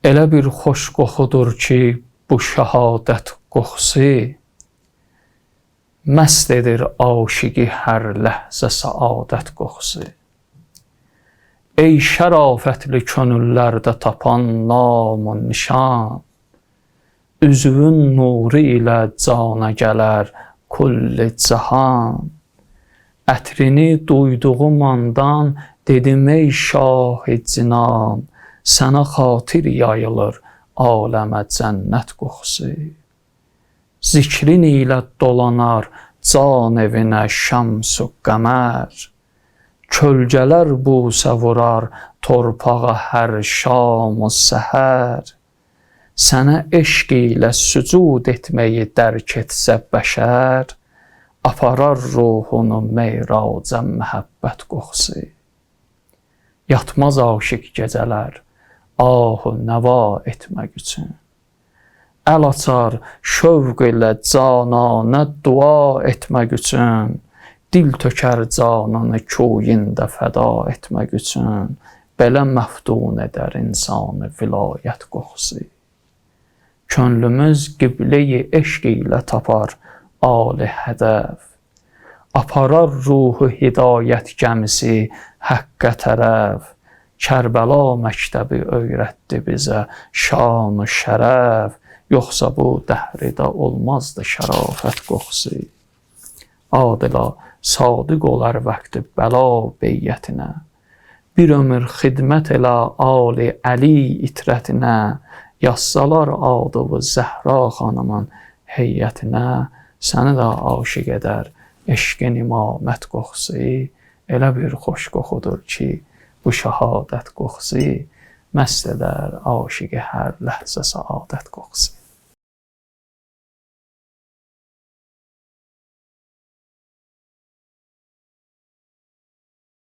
Elə bir xoş qoxudur ki, bu şəhadət qoxusu, məst edir aşiqi hər ləhzə səadət qoxusu. Ey şərafətli könüllərdə tapan nam-ı nişan, üzvün nuru ilə cana gələr kulli cahan. Ətrini duyduğum andan dedim ey şah-ı cinan, sənə xatir yayılır aləmə cənnət qoxusu. Zikrin ilə dolanar can evinə şəms-ü qəmər, kölgələr busə vurar torpağa hər şam-ı səhər. Sənə eşq ilə sücud etməyi dərk etsə bəşər, aparar ruhunu meyraca məhəbbət qoxusu. Yatmaz aşiq gecələr ah-ı nəva etmək üçün, əl açar şövq ilə cananə dua etmək üçün, dil tökər canını kuyində fəda etmək üçün, belə məftun edər insanı vilayət qoxusu. Könlümüz qiblə-i eşq ilə tapar âli hədəf, aparar ruhu hidayət gəmisi həqqə tərəf. Kərbəla məktəbi öyrətdi bizə şan-ı şərəf, yoxsa bu dəhridə olmazdı şərafət qoxusu. Adila sadiq olar vaxtı bəla beyyətinə, bir ömür xidmət elə âli əli itrətinə, yazsalar adı Zəhra xanımın heyətinə, səni də aşiq edər eşqin imamət qoxusu. Elə bir xoş qoxudur ki, bu şəhadət qoxusu, məst edər aşiqi hər ləhzə səadət qoxusu.